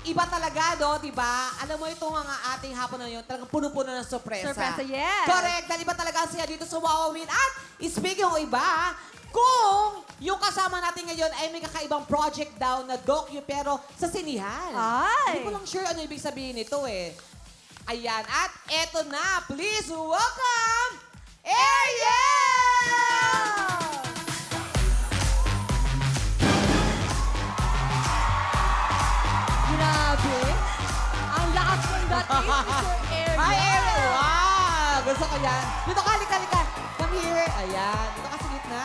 iba talaga, no? Diba? Alam mo itong mga ating hapon na yun, talagang puno-puno ng sorpresa. Sorpresa, yes. Correct. Dahil iba talaga siya dito sa Wawa Win. At speaking ng iba, kung yung kasama natin ngayon ay may kakaibang project daw na docu pero sa sinihan. Ay! Hindi ko lang sure ano ibig sabihin nito eh. Ayan. At eto na. Please welcome Ariel! Grabe. Ang lakas ng dating, Mr. Ariel. Hi, Ariel! Wow! Gusto ko yan. Dito ka, halika. Come here. Ayan. Dito ka sa gitna.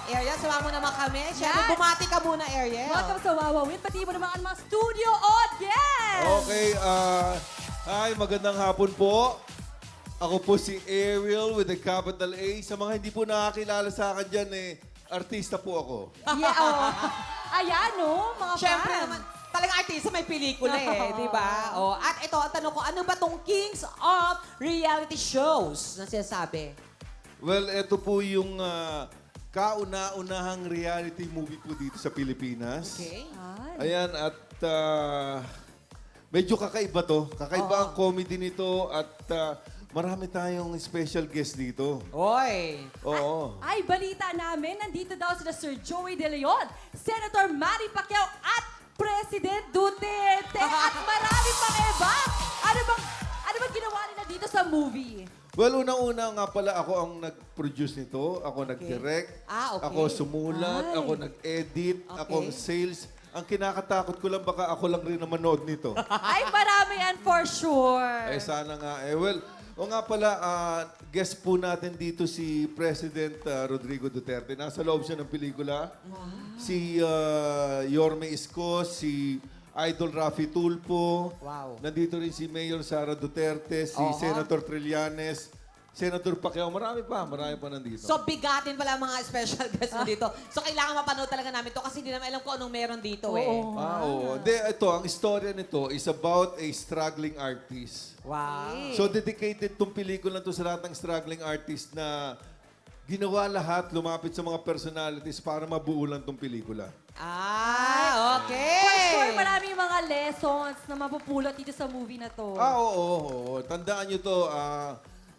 Ariel, sumama mo naman kami. Siyempre, Yan. bumati ka muna, Ariel. Welcome sa Wawa Win. Pati mo naman ang mga studio audience. Okay, hi, magandang hapon po. Ako po si Ariel with a capital A. Sa mga hindi po nakakilala sa akin dyan, artista po ako. Yeah, oh. Ayan, no, mga Siyempre fans. naman, talagang artista may pelikula eh, di ba? Oh, at ito, ang tanong ko, ano ba tong Kings of Reality Shows na sinasabi? Well, ito po yung kauna-unahang reality movie po dito sa Pilipinas. Okay. Ay. Ayan, at medyo kakaiba to. Kakaiba ang comedy nito at marami tayong special guest dito. Oy! Oo. Ay, balita namin, nandito daw sila Sir Joey De Leon, Senator Manny Pacquiao at President Duterte at marami pang iba. Ano bang ginawa nila dito sa movie? Well, unang-una nga pala ako ang nag-produce nito, ako nag-direct, Ah, okay. ako sumulat, Ay. ako nag-edit, Okay. ako ang sales. Ang kinakatakot ko lang baka ako lang rin na manood nito. Ay, marami yan for sure. Eh sana nga. Well, o nga pala, guest po natin dito si President Rodrigo Duterte. Nasa loob siya ng pelikula. Si Yorme Isko, si Idol Rafi Tulfo. Wow. Nandito rin si Mayor Sara Duterte, si Oho. Senator Trillanes, Senator Pacquiao. Marami pa nandito. So, bigatin pala ang mga special guests mo dito. So, kailangan mapanood talaga namin to kasi hindi naman alam kung anong meron dito eh. Oo. Oo. De, ito, ang istorya nito is about a struggling artist. Wow. So, dedicated tong pelikula to sa lahat ng struggling artist na ginawa lahat, lumapit sa mga personalities para mabuo lang tong pelikula. Ah, okay. For sure, maraming mga lessons na mapupulot dito sa movie na to. Oo. Tandaan nyo to,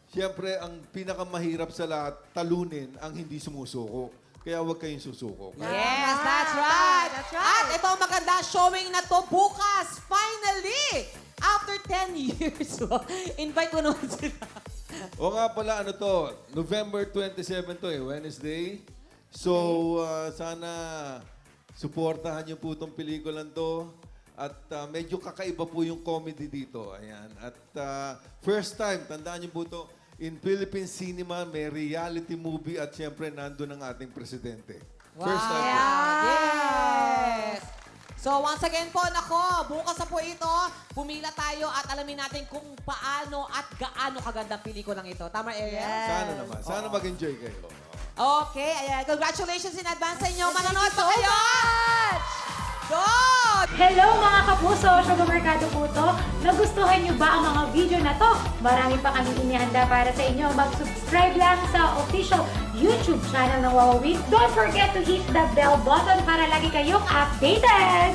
siyempre, ang pinakamahirap sa lahat, talunin ang hindi sumusuko. Kaya huwag kayong susuko. Yes, that's right. That's right. At ito ang maganda, showing na to bukas, finally, after 10 years. Invite mo naman sila. O nga pala, ano to, November 27 to Wednesday. So, sana suportahan niyo po itong pelikulan to. At medyo kakaiba po yung comedy dito. Ayan. At first time, tandaan niyo po to, in Philippine cinema, may reality movie at syempre nandun ang ating presidente. First time po. Yes! So, once again po, nako, bukas na po ito, pumila tayo at alamin natin kung paano at gaano kaganda pelikulang ito. Tama, Ariel? Yes. Sana naman. Sana mag-enjoy kayo. Okay, ayan. Congratulations in advance sa inyo. Manonood pa kayo! much! Good! Hello mga kapuso! Sugar Mercado po to. Nagustuhan nyo ba ang mga video na to? Marami pa kami inihanda para sa inyo. Mag-subscribe lang sa official YouTube channel ng Wawa Win. Don't forget to hit the bell button para lagi kayong updated!